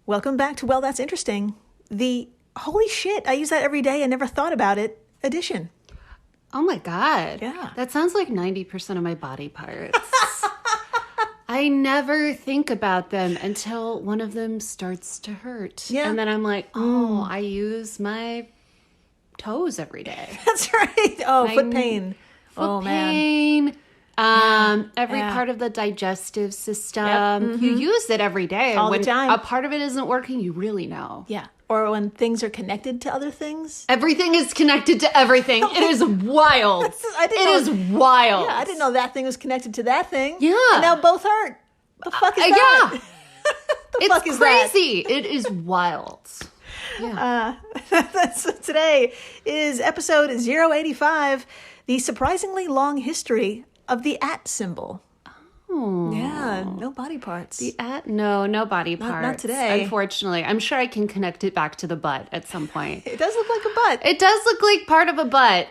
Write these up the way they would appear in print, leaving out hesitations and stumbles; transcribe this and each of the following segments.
Welcome back to Well, That's Interesting. The holy shit, I use that every day and never thought about it edition. Oh my God. Yeah. That sounds like 90% of my body parts. I never think about them until one of them starts to hurt. Yeah. And then I'm like, oh, I use my toes every day. That's right. Oh, foot pain. Foot man. pain. Every part of the digestive system. Yep. Mm-hmm. You use it every day. All the when time. a part of it isn't working, you really know. Yeah. Or when things are connected to other things. Everything is connected to everything. It is wild. It is wild. Yeah, I didn't know that thing was connected to that thing. Yeah. And now both hurt. The fuck is that? Yeah. The fuck is crazy. It is wild. Yeah. Today is episode 085, the surprisingly long history of the @ symbol. Oh. Yeah, no body parts. No body parts. Not today. Unfortunately. I'm sure I can connect it back to the butt at some point. It does look like a butt. It does look like part of a butt.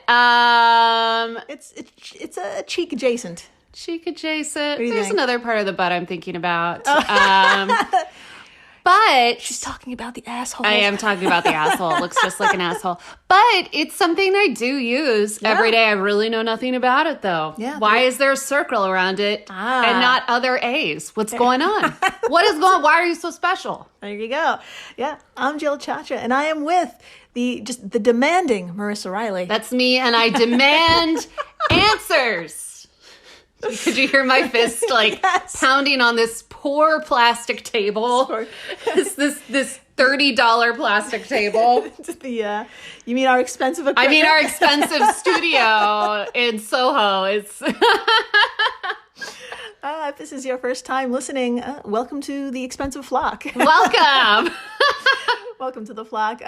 It's a cheek adjacent. Cheek adjacent. do you There's think? another part of the butt I'm thinking about. But She's talking about the asshole. I am talking about the asshole. It looks just like an asshole. But it's something I do use every day. I really know nothing about it, though. Yeah. Why is there a circle around it and not other A's? What's going on? What is going on? Why are you so special? There you go. Yeah, I'm Jill Chacha, and I am with the demanding Marissa Riley. That's me, and I demand answers. Could you hear my fist pounding on this poor plastic table? Sure. This $30 plastic table. You mean our expensive equipment? I mean our expensive studio in Soho. It's if this is your first time listening, welcome to the expensive flock. welcome. Welcome to the flock.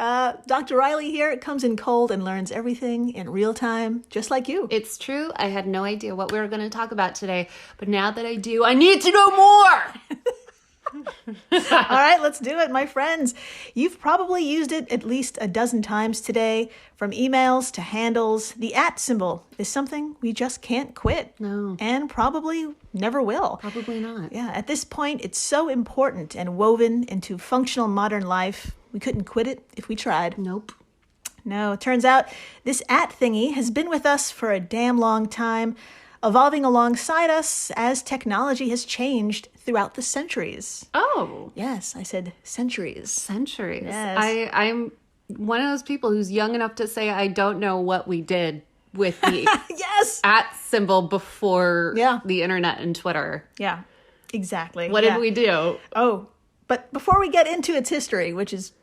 Dr. Riley here comes in cold and learns everything in real time, just like you. It's true. I had no idea what we were going to talk about today, but now that I do, I need to know more. All right, let's do it, my friends. You've probably used it at least a dozen times today, from emails to handles. The @ symbol is something we just can't quit. No. And probably never will. Probably not. Yeah, at this point, it's so important and woven into functional modern life. We couldn't quit it if we tried. Nope. No, it turns out this @ thingy has been with us for a damn long time, evolving alongside us as technology has changed throughout the centuries. Oh. Yes, I said centuries. Centuries. Yes. I'm one of those people who's young enough to say I don't know what we did with the Yes! @ symbol before the internet and Twitter. Yeah, exactly. What did we do? Oh, but before we get into its history, which is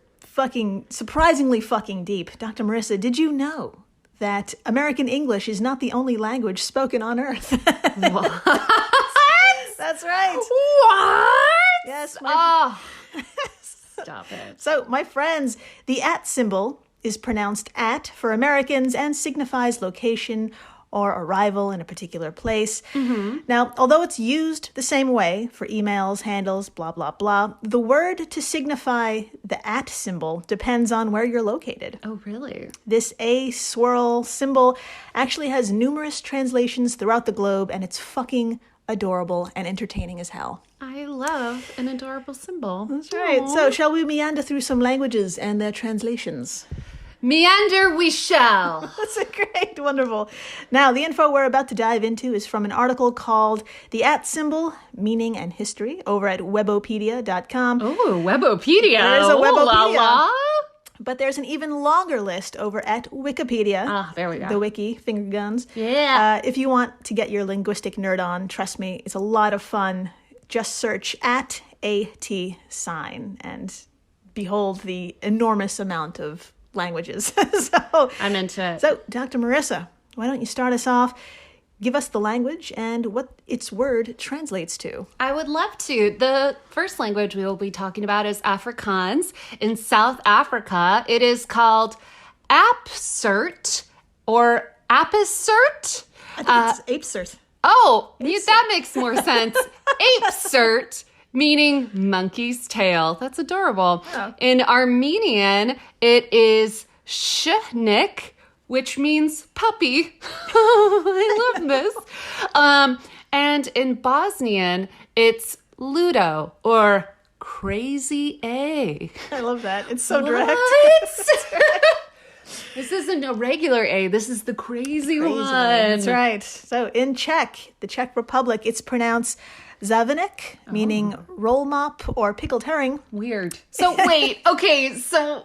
surprisingly fucking deep, Dr. Marissa, did you know that American English is not the only language spoken on Earth? What? That's right. What? Yes. Stop it. So, my friends, the @ symbol is pronounced @ for Americans and signifies location or arrival in a particular place. Mm-hmm. Now, although it's used the same way for emails, handles, blah, blah, blah, the word to signify the @ symbol depends on where you're located. Oh, really? This A swirl symbol actually has numerous translations throughout the globe, and it's fucking adorable and entertaining as hell. I love an adorable symbol. That's right. Aww. So, shall we meander through some languages and their translations? Meander we shall. That's great. Wonderful. Now, the info we're about to dive into is from an article called The @ Symbol, Meaning and History over at webopedia.com. Oh, Webopedia. There's a Webopedia. La, la. But there's an even longer list over at Wikipedia. Ah, there we go. The wiki, finger guns. Yeah. If you want to get your linguistic nerd on, trust me, it's a lot of fun. Just search @ AT sign and behold the enormous amount of languages. So I'm into it. So, Dr. Marissa, why don't you start us off? Give us the language and what its word translates to. I would love to. The first language we will be talking about is Afrikaans. In South Africa, it is called Apsert or Apisert. I think it's Apesert. Oh, that makes more sense. Apesert, meaning monkey's tail. That's adorable. Oh. In Armenian, it is Shnik, which means puppy. I love this. And in Bosnian, it's Ludo or crazy A. I love that. It's so direct. What? This isn't a regular A. This is the crazy one. That's right. So in Czech, the Czech Republic, it's pronounced závanek, meaning roll mop or pickled herring. Weird. So wait, okay, so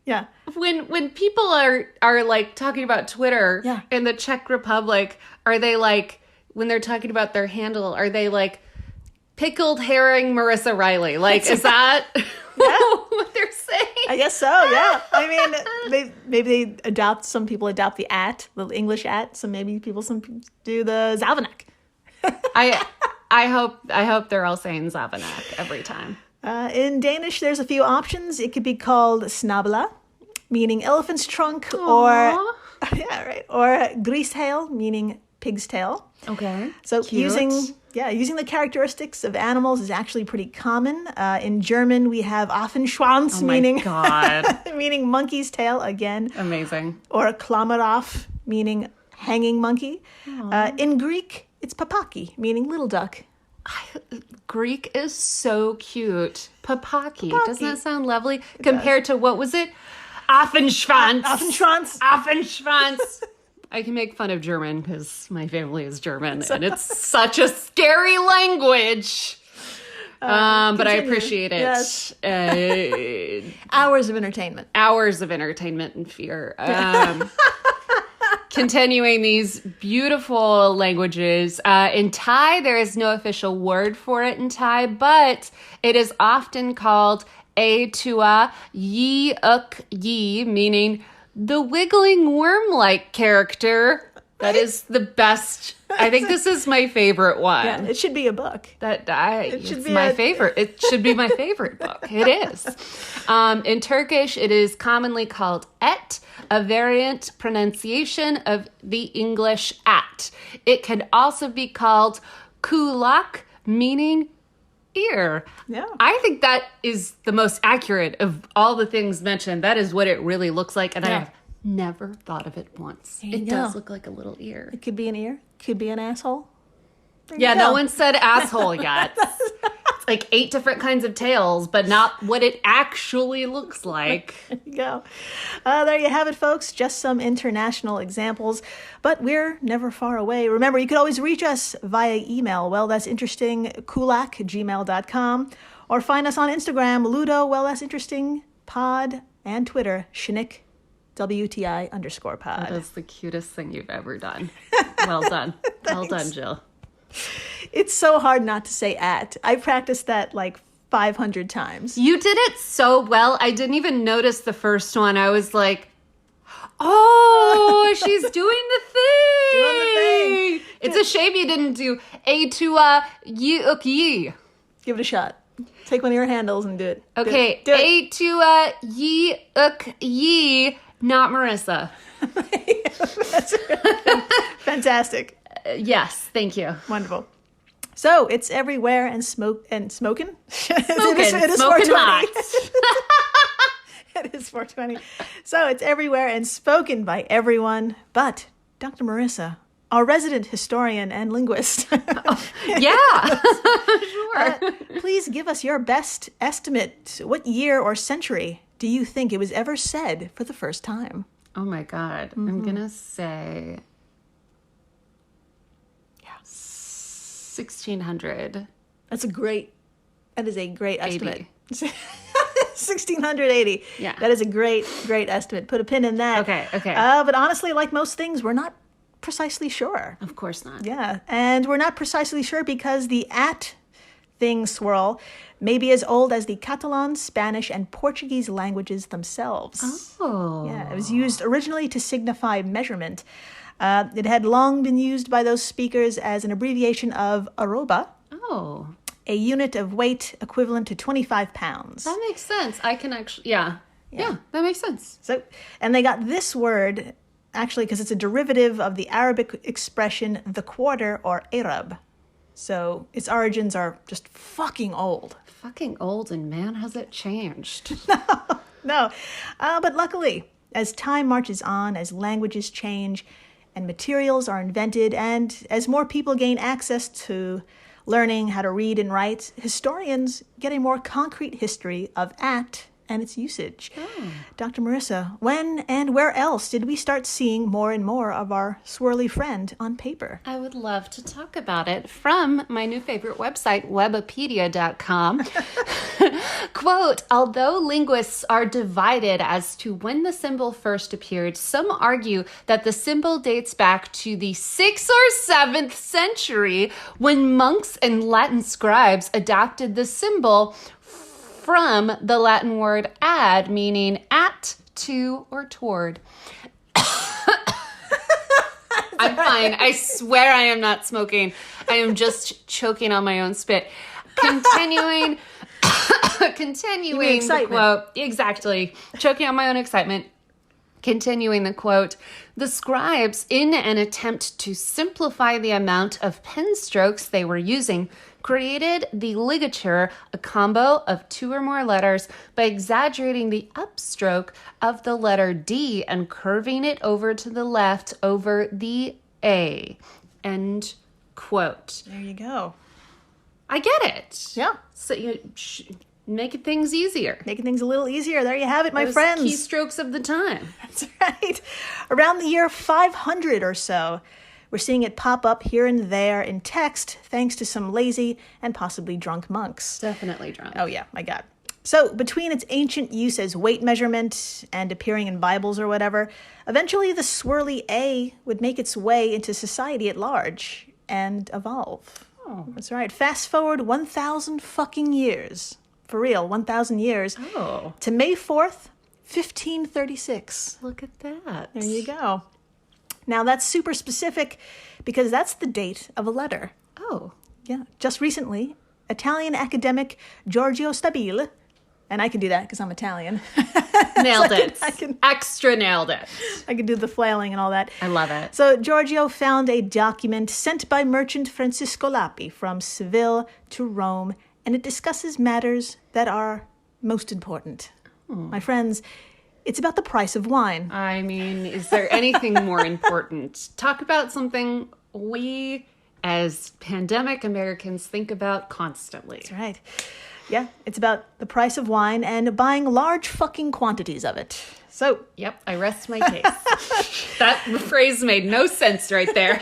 Yeah. when people are like talking about Twitter in the Czech Republic, are they like, when they're talking about their handle, are they like pickled herring Marissa Riley? Like, is that what they're saying? I guess so, yeah. I mean, maybe some people adopt the English at, so maybe some people do the závanek. I hope they're all saying závanek every time. In Danish, there's a few options. It could be called snabla, meaning elephant's trunk, or grishale, meaning pig's tail. Okay. So cute. using the characteristics of animals is actually pretty common. In German, we have Affenschwanz, meaning monkey's tail again. Amazing. Or Klammeraf, meaning hanging monkey. In Greek, it's papaki, meaning little duck. Greek is so cute. Papaki. Doesn't that sound lovely? Compared to, what was it? Affenschwanz. I can make fun of German because my family is German and it's such a scary language. But I appreciate it. Yes. Hours of entertainment. Hours of entertainment and fear. Continuing these beautiful languages. In Thai, there is no official word for it in Thai, but it is often called A Tua Yi Uk Yi, meaning the wiggling worm-like character. That is the best. I think this is my favorite one. Yeah, it should be a book. It's my favorite. It should be my favorite book. It is. In Turkish, it is commonly called et, a variant pronunciation of the English at. It can also be called kulak, meaning ear. Yeah. I think that is the most accurate of all the things mentioned. That is what it really looks like, and I have never thought of it once. It does look like a little ear. It could be an ear. Could be an asshole. No one said asshole yet. It's like 8 different kinds of tails, but not what it actually looks like. There you go. There you have it, folks. Just some international examples, but we're never far away. Remember, you could always reach us via email, wellthatsinterestingpod@gmail.com, or find us on Instagram, Ludo, wellthatsinterestingpod, and Twitter, Schnick, WTI_pod. That is the cutest thing you've ever done. Well done. Well done, Jill. It's so hard not to say at. I practiced that like 500 times. You did it so well. I didn't even notice the first one. I was like, oh, she's doing the thing. It's a shame you didn't do A to Yi Uk Yi. Give it a shot. Take one of your handles and do it. Okay, do it. A to Yi Uk Yi, not Marissa. That's fantastic. Yes, thank you. Wonderful. So it's everywhere and smoking. Smoking. It is Smoking 420. hot. It is 420. So it's everywhere and spoken by everyone. But Dr. Marissa, our resident historian and linguist. Yeah, sure. Please give us your best estimate. What year or century do you think it was ever said for the first time? Oh my God. I'm going to say 1600. That is a great estimate. 1680. Yeah. That is a great estimate. Put a pin in that. Okay. But honestly, like most things, we're not precisely sure. Of course not. Yeah. And we're not precisely sure because the at thing swirl may be as old as the Catalan, Spanish, and Portuguese languages themselves. Oh. Yeah. It was used originally to signify measurement. It had long been used by those speakers as an abbreviation of arroba. Oh. A unit of weight equivalent to 25 pounds. That makes sense. I can actually, yeah, that makes sense. So, and they got this word, actually, because it's a derivative of the Arabic expression the quarter or Arab. So its origins are just fucking old. Fucking old, and man, has it changed. No. But luckily, as time marches on, as languages change, and materials are invented, and as more people gain access to learning how to read and write, historians get a more concrete history of at and its usage. Dr. Marissa, when and where else did we start seeing more and more of our swirly friend on paper? I would love to talk about it from my new favorite website, webipedia.com. Quote, although linguists are divided as to when the symbol first appeared, some argue that the symbol dates back to the 6th or 7th century when monks and Latin scribes adopted the symbol from the Latin word ad, meaning at, to, or toward. I'm fine. I swear I am not smoking. I am just choking on my own spit. Continuing the quote. Exactly. Choking on my own excitement. Continuing the quote, the scribes, in an attempt to simplify the amount of pen strokes they were using, created the ligature, a combo of 2 or more letters, by exaggerating the upstroke of the letter D and curving it over to the left over the A. End quote. There you go. I get it. Yeah. So making things easier. Making things a little easier. There you have it, my Those friends. Keystrokes of the time. That's right. Around the year 500 or so, we're seeing it pop up here and there in text thanks to some lazy and possibly drunk monks. Definitely drunk. Oh yeah, my God. So between its ancient use as weight measurement and appearing in Bibles or whatever, eventually the swirly A would make its way into society at large and evolve. Oh. That's right. Fast forward 1,000 fucking years. For real, 1,000 years. Oh. To May 4th, 1536. Look at that. There you go. Now that's super specific because that's the date of a letter. Oh. Yeah. Just recently, Italian academic Giorgio Stabile, and I can do that because I'm Italian. Nailed it. I can Extra nailed it. I can do the flailing and all that. I love it. So Giorgio found a document sent by merchant Francisco Lapi from Seville to Rome, and it discusses matters that are most important. My friends, it's about the price of wine. I mean, is there anything more important? Talk about something we, as pandemic Americans, think about constantly. That's right. Yeah, it's about the price of wine and buying large fucking quantities of it. So, Yep, I rest my case. That phrase made no sense right there.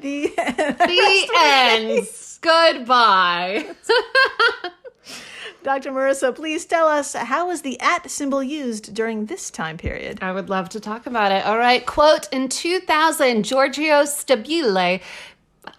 the The ends. Goodbye. Dr. Marissa, please tell us, how was the at symbol used during this time period? I would love to talk about it. All right. Quote, in 2000, Giorgio Stabile,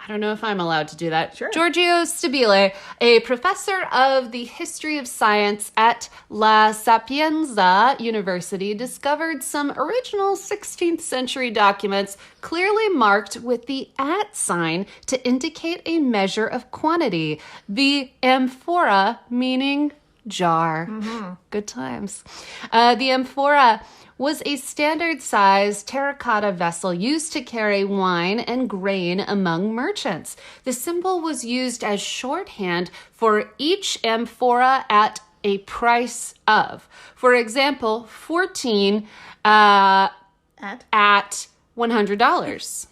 I don't know if I'm allowed to do that. Sure. Giorgio Stabile, a professor of the history of science at La Sapienza University, discovered some original 16th century documents clearly marked with the at sign to indicate a measure of quantity. The amphora, meaning jar. Mm-hmm. Good times. The amphora was a standard-sized terracotta vessel used to carry wine and grain among merchants. The symbol was used as shorthand for each amphora at a price of. For example, 14 at $100.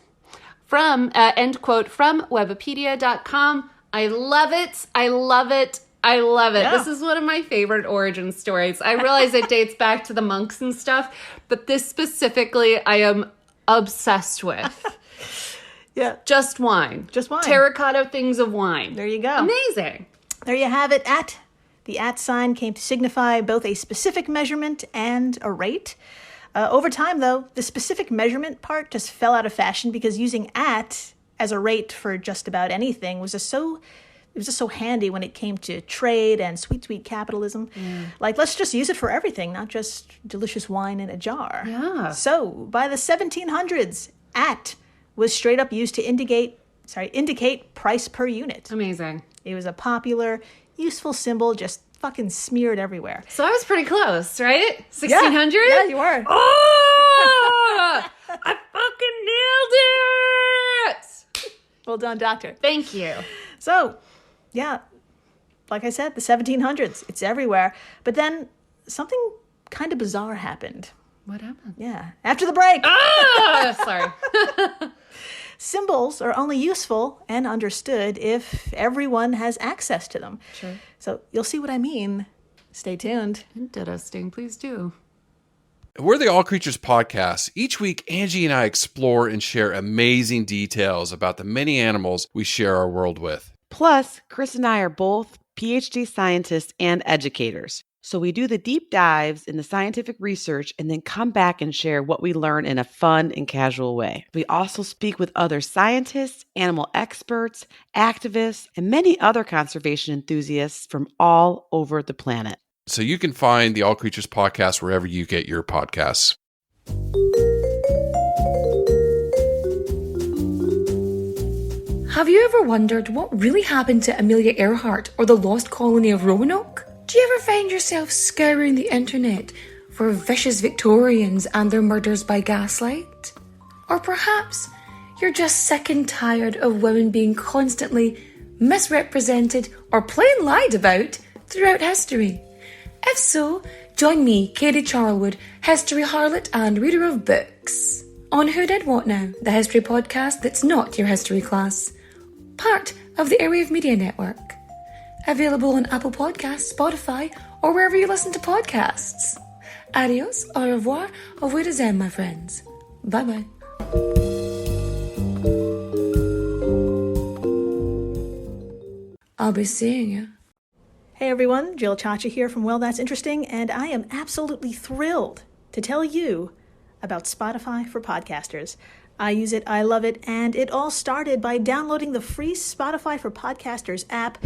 From, end quote, from webipedia.com. I love it. I love it. I love it. Yeah. This is one of my favorite origin stories. I realize it dates back to the monks and stuff, but this specifically I am obsessed with. Yeah. Just wine. Just wine. Terracotta things of wine. There you go. Amazing. There you have it. At. The at sign came to signify both a specific measurement and a rate. Over time, though, the specific measurement part just fell out of fashion because using at as a rate for just about anything was just so handy when it came to trade and sweet capitalism. Like, let's just use it for everything, not just delicious wine in a jar. Yeah. So by the 1700s, at was straight up used to indicate price per unit. Amazing. It was a popular, useful symbol, just fucking smeared everywhere. So I was pretty close, right? 1600? Yeah, you were. Oh! I fucking nailed it! Well done, doctor. Thank you. So, yeah, like I said, the 1700s, it's everywhere. But then something kind of bizarre happened. What happened? Yeah, after the break. Ah! Sorry. Symbols are only useful and understood if everyone has access to them. Sure. So you'll see what I mean. Stay tuned. Interesting. Please do. We're the All Creatures Podcast. Each week, Angie and I explore and share amazing details about the many animals we share our world with. Plus, Chris and I are both PhD scientists and educators. So we do the deep dives in the scientific research and then come back and share what we learn in a fun and casual way. We also speak with other scientists, animal experts, activists, and many other conservation enthusiasts from all over the planet. So you can find the All Creatures Podcast wherever you get your podcasts. Have you ever wondered what really happened to Amelia Earhart or the lost colony of Roanoke? Do you ever find yourself scouring the internet for vicious Victorians and their murders by gaslight? Or perhaps you're just sick and tired of women being constantly misrepresented or plain lied about throughout history? If so, join me, Katie Charlwood, history harlot and reader of books, on Who Did What Now, the history podcast that's not your history class. Part of the Airwave Media Network. Available on Apple Podcasts, Spotify, or wherever you listen to podcasts. Adios, au revoir, au revoir, my friends. Bye-bye. I'll be seeing you. Hey everyone, Jill Chacha here from Well, That's Interesting, and I am absolutely thrilled to tell you about Spotify for podcasters. I use it, I love it, and it all started by downloading the free Spotify for Podcasters app,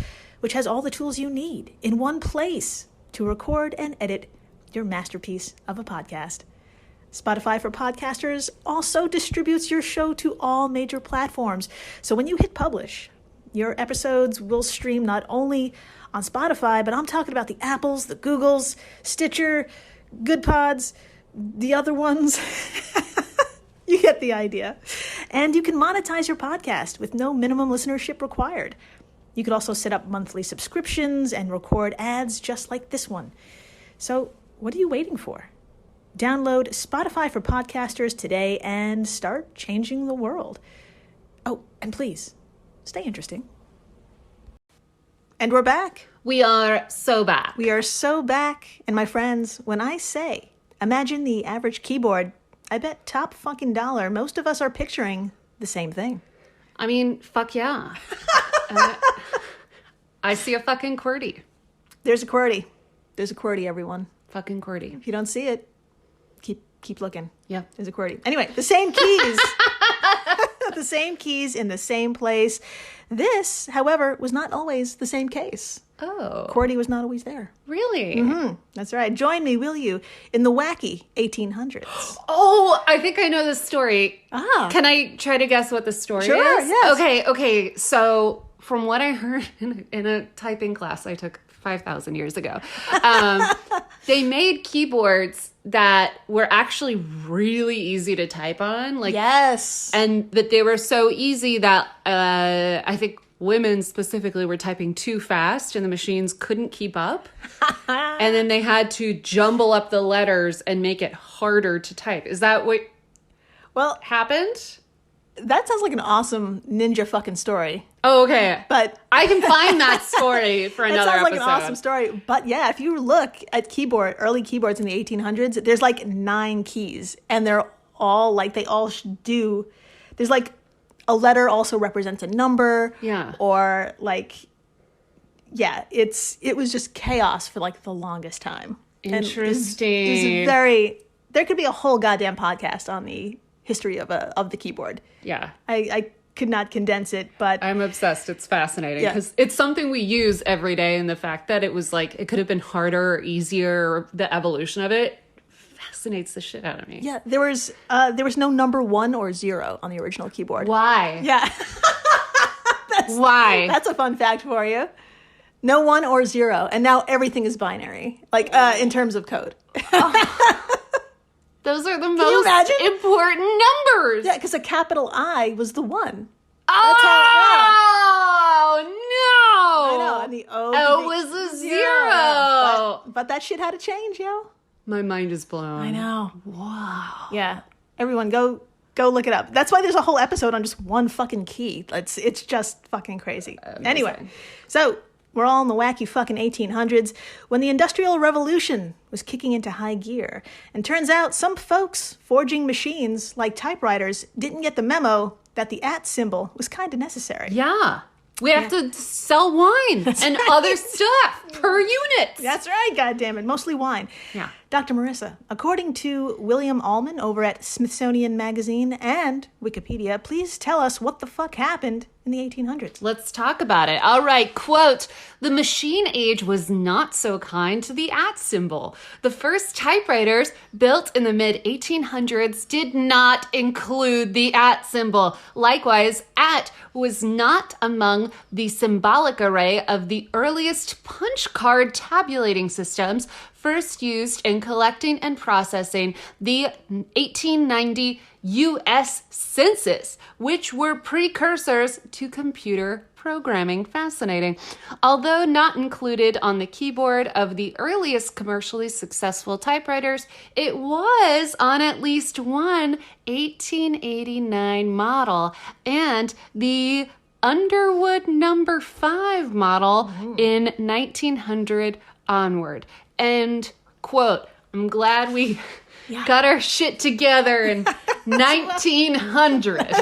which has all the tools you need in one place to record and edit your masterpiece of a podcast. Spotify for Podcasters also distributes your show to all major platforms, so when you hit publish, your episodes will stream not only on Spotify, but I'm talking about the Apples, the Googles, Stitcher, Good Pods, the other ones. You get the idea. And you can monetize your podcast with no minimum listenership required. You could also set up monthly subscriptions and record ads just like this one. So what are you waiting for? Download Spotify for Podcasters today and start changing the world. Oh, and please, stay interesting. And we're back. We are so back. We are so back. And my friends, when I say, imagine the average keyboard, I bet top fucking dollar, most of us are picturing the same thing. I mean, fuck yeah. I see a fucking QWERTY. There's a QWERTY. There's a QWERTY, everyone. Fucking QWERTY. If you don't see it, keep looking. Yeah. There's a QWERTY. Anyway, the same keys. The same keys in the same place. This, however, was not always the same case. Oh. QWERTY was not always there. Really? Mm-hmm. That's right. Join me, will you, in the wacky 1800s. Oh, I think I know this story. Ah. Can I try to guess what the story Sure, is? yes. Okay. So from what I heard in a typing class I took 5,000 years ago, they made keyboards that were actually really easy to type on. Like, Yes. and that they were so easy that I think women specifically were typing too fast and the machines couldn't keep up. And then they had to jumble up the letters and make it harder to type. Is that what happened? That sounds like an awesome ninja fucking story. Oh, okay. But I can find that story for that another sounds like episode. an awesome story. But yeah, if you look at early keyboards in the 1800s, there's like 9 keys, and they're all like do. There's like a letter also represents a number. Yeah. Or like, yeah, it was just chaos for like the longest time. Interesting. There could be a whole goddamn podcast on the history of the keyboard. Yeah. I could not condense it, but I'm obsessed. It's fascinating Yeah. because it's something we use every day, and the fact that it was like, it could have been harder or easier, or the evolution of it fascinates the shit out of me. yeah, there was no number 1 or 0 on the original keyboard. Why? Yeah. Why? That's a fun fact for you. No 1 or 0, and now everything is binary, like in terms of code. Those are the you most imagine? important numbers. Yeah, because a capital I was the 1. Oh, I know, no. and the O was a 0. Yeah, but that shit had to change, yo. My mind is blown. I know. Wow. Yeah. Everyone, go Go look it up. That's why there's a whole episode on just one fucking key. It's just fucking crazy. Amazing. Anyway, so we're all in the wacky fucking 1800s when the Industrial Revolution was kicking into high gear. And turns out some folks forging machines like typewriters didn't get the memo that the @ symbol was kind of necessary. Yeah. We have to sell wine and other stuff per unit. That's right, goddammit. Mostly wine. Yeah. Dr. Marissa, according to William Allman over at Smithsonian Magazine and Wikipedia, please tell us what the fuck happened in the 1800s. Let's talk about it. All right, quote, "The machine age was not so kind to the @ symbol. The first typewriters built in the mid-1800s did not include the @ symbol. Likewise, @ was not among the symbolic array of the earliest punch card tabulating systems first used in collecting and processing the 1890 U.S. Census, which were precursors to computer programming." Fascinating. Although not included on the keyboard of the earliest commercially successful typewriters, it was on at least one 1889 model and the Underwood number 5 model in 1900 onward. End quote. I'm glad we got our shit together in 1900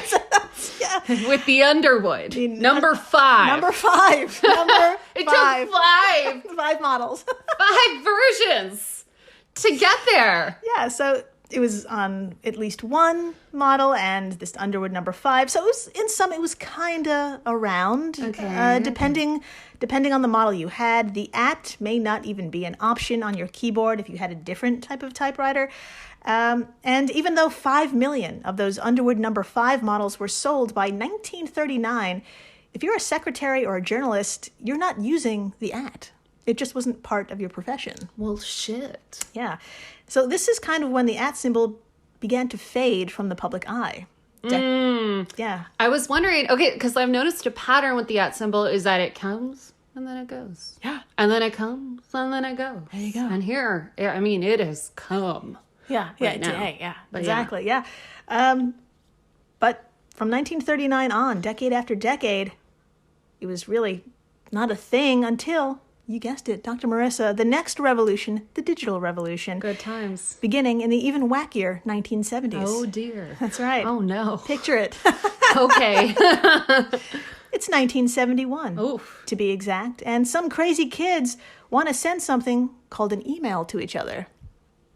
with the Underwood. Number 5. Number 5. Number It 5. took 5. 5 models. 5 versions to get there. Yeah, so it was on at least one model and this Underwood number 5. So it was, in some, it was kind of around. Okay. Depending on the model you had. The @ may not even be an option on your keyboard if you had a different type of typewriter. And even though 5 million of those Underwood number 5 models were sold by 1939, if you're a secretary or a journalist, you're not using the @ It just wasn't part of your profession. Well, shit. Yeah. So this is kind of when the @ symbol began to fade from the public eye. Yeah. I was wondering, okay, because I've noticed a pattern with the @ symbol is that it comes and then it goes. Yeah. And then it comes and then it goes. There you go. And here, I mean, it has come. Yeah. Right now. Yeah. But Exactly. Yeah. But from 1939 on, decade after decade, it was really not a thing until, you guessed it, Dr. Marissa, the next revolution, the digital revolution. Good times. Beginning in the even wackier 1970s. Oh, dear. That's right. Oh, no. Picture it. Okay. It's 1971, Oof. to be exact, and some crazy kids want to send something called an email to each other.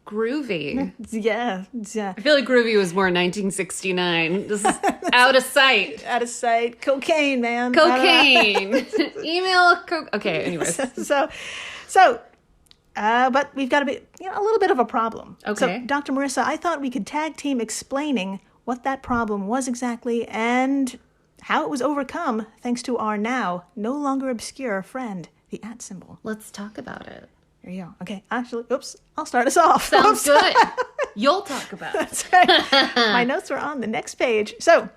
Groovy. Yeah. I feel like groovy was more 1969. This is out of sight. Out of sight. Cocaine, man. Cocaine. Email. Okay, anyways. But we've got a little bit of a problem. Okay. So, Dr. Marissa, I thought we could tag team explaining what that problem was exactly and how it was overcome thanks to our now no longer obscure friend, the @ symbol. Let's talk about it. There you go. Okay, actually, I'll start us off. Sounds good. You'll talk about it. That's right. My notes are on the next page. So,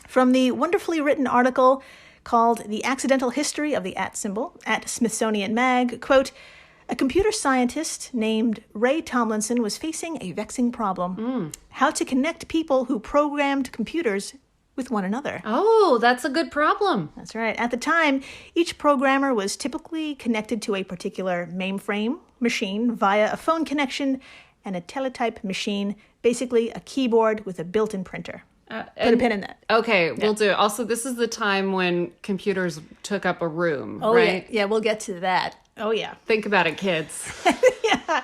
from the wonderfully written article called The Accidental History of the @ symbol at Smithsonian Mag, quote, "A computer scientist named Ray Tomlinson was facing a vexing problem. How to connect people who programmed computers with one another." Oh, that's a good problem. That's right. At the time, each programmer was typically connected to a particular mainframe machine via a phone connection and a teletype machine, basically a keyboard with a built-in printer. Put a pin in that. Okay, we'll do. Also, this is the time when computers took up a room, Oh, right? yeah, we'll get to that. Oh, yeah. Think about it, kids. Yeah.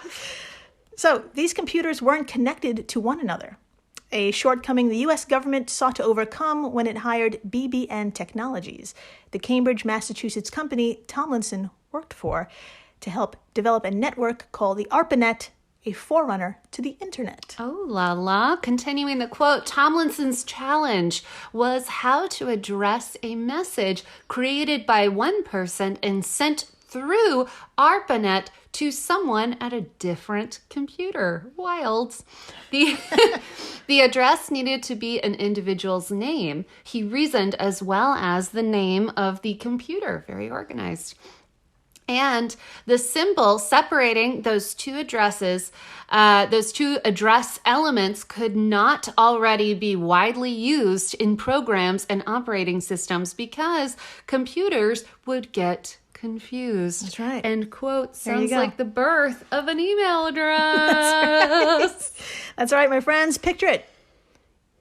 So these computers weren't connected to one another. A shortcoming the U.S. government sought to overcome when it hired BBN Technologies, the Cambridge, Massachusetts company Tomlinson worked for, to help develop a network called the ARPANET, a forerunner to the internet. Oh, la la. Continuing the quote, Tomlinson's challenge was how to address a message created by one person and sent through ARPANET to someone at a different computer. Wild. The address needed to be an individual's name, he reasoned, as well as the name of the computer. Very organized. And the symbol separating those two addresses, those two address elements could not already be widely used in programs and operating systems because computers would get confused. That's right. End quote. There you Sounds go. like the birth of an email address. That's right, my friends. Picture it.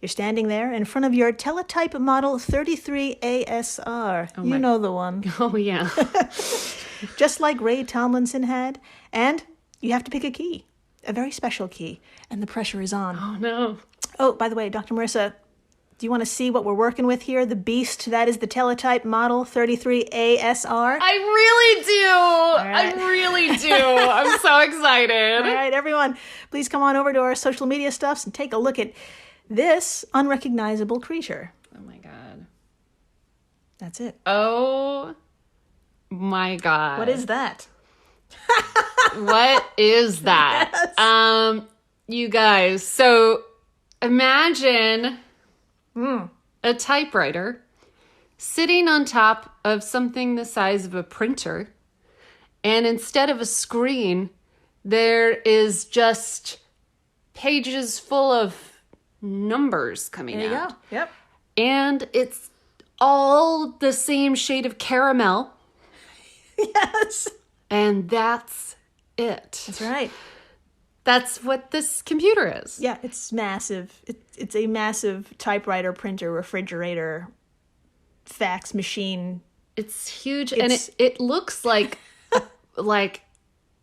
You're standing there in front of your teletype model 33ASR. You know the one. Oh, yeah. Just like Ray Tomlinson had. And you have to pick a key, a very special key. And the pressure is on. Oh, no. Oh, by the way, Dr. Marissa, do you want to see what we're working with here? The beast that is the teletype model 33ASR. I really do. right. I really do. I'm so excited. All right, everyone, please come on over to our social media stuffs and take a look at this unrecognizable creature. Oh, my God. That's it. Oh, my God. What is that? What is that? Yes. You guys, so imagine a typewriter sitting on top of something the size of a printer, and instead of a screen, there is just pages full of numbers coming There you out. go. Yep. And it's all the same shade of caramel, Yes. and that's it. That's right. That's what this computer is. Yeah, it's massive. It's a massive typewriter, printer, refrigerator, fax machine. It's huge, and it looks like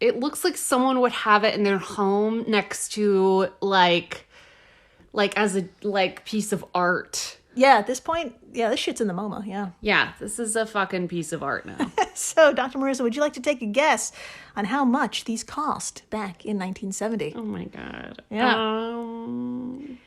it looks like someone would have it in their home next to like as a piece of art. Yeah, at this point, yeah, this shit's in the MoMA, yeah. Yeah, this is a fucking piece of art now. So, Dr. Marissa, would you like to take a guess on how much these cost back in 1970? Oh my God. Yeah. Come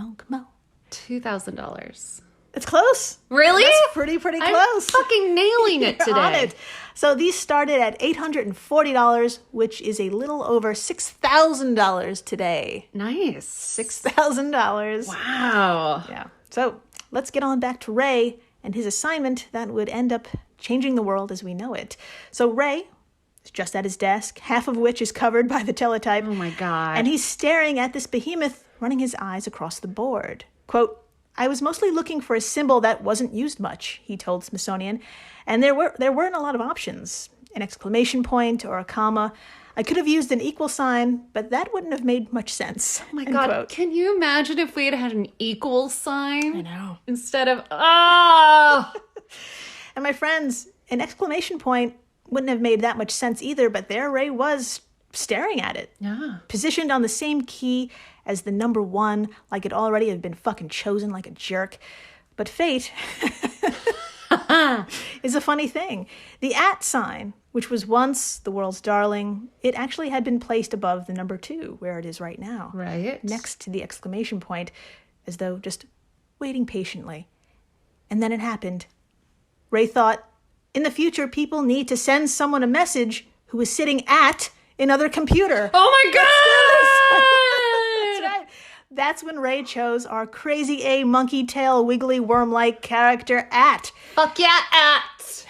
on. $2,000. It's close. Really? That's pretty close. I'm fucking nailing it You're today. on it. So these started at $840, which is a little over $6,000 today. Nice. $6,000. Wow. Yeah. So let's get on back to Ray and his assignment that would end up changing the world as we know it. So Ray is just at his desk, half of which is covered by the teletype. Oh my God. And he's staring at this behemoth, running his eyes across the board. Quote, "I was mostly looking for a symbol that wasn't used much," he told Smithsonian, "and there weren't a lot of options. An exclamation point or a comma. I could have used an equal sign, but that wouldn't have made much sense." Oh my End God. quote. Can you imagine if we had had an equal sign? I know. Instead of, oh. And my friends, an exclamation point wouldn't have made that much sense either, but there Ray was staring at it. Yeah. Positioned on the same key as the number 1, like it already had been fucking chosen like a jerk. But fate is a funny thing. The @ sign, which was once the world's darling, it actually had been placed above the number 2, where it is right now. Right. Next to the exclamation point, as though just waiting patiently. And then it happened. Ray thought, in the future, people need to send someone a message who is sitting at another computer. Oh my God. That's right. That's when Ray chose our crazy A monkey tail wiggly worm-like character @ Fuck yeah, at.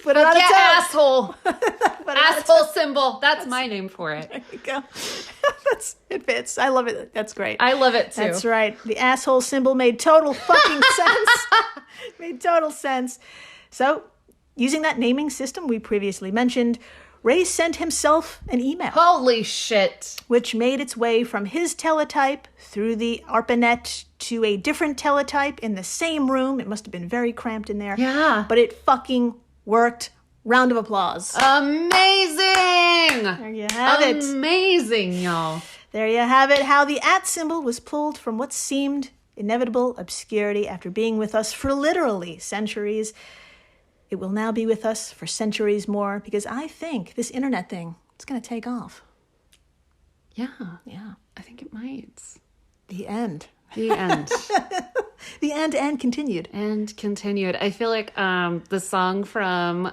Put it on Yeah, its own. asshole. Put it on its Asshole symbol. That's my name for it. There you go. It fits. I love it. That's great. I love it too. That's right. The asshole symbol made total fucking sense. Made total sense. So, using that naming system we previously mentioned, Ray sent himself an email, Holy shit. which made its way from his teletype through the ARPANET to a different teletype in the same room. It must have been very cramped in there. Yeah. But it fucking worked. Round of applause. Amazing. There you have it. Amazing, y'all. There you have it, how the @ symbol was pulled from what seemed inevitable obscurity after being with us for literally centuries. It will now be with us for centuries more because I think this internet thing is going to take off. Yeah. Yeah. I think it might. The end. The end. The end and continued. And continued. I feel like the song from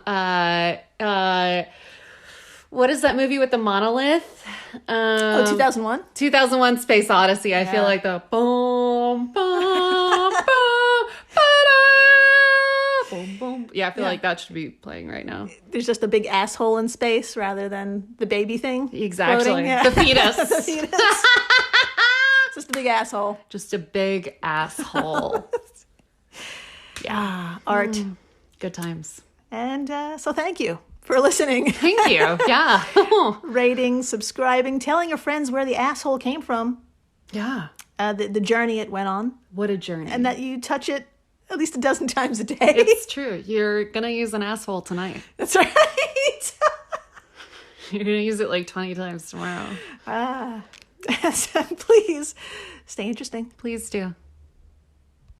what is that movie with the monolith? 2001? 2001 Space Odyssey. I feel like the boom, boom, boom, ba-da, boom, boom. Yeah, I feel like that should be playing right now. There's just a big asshole in space rather than the baby thing. Exactly. Floating. Yeah. The fetus. The fetus. Just a big asshole. Just a big asshole. Yeah. Art. Good times. And so thank you for listening. Thank you. Yeah. Rating, subscribing, telling your friends where the asshole came from. Yeah. The journey it went on. What a journey. And that you touch it at least a dozen times a day. It's true. You're going to use an asshole tonight. That's right. You're going to use it like 20 times tomorrow. So please stay interesting. Please do.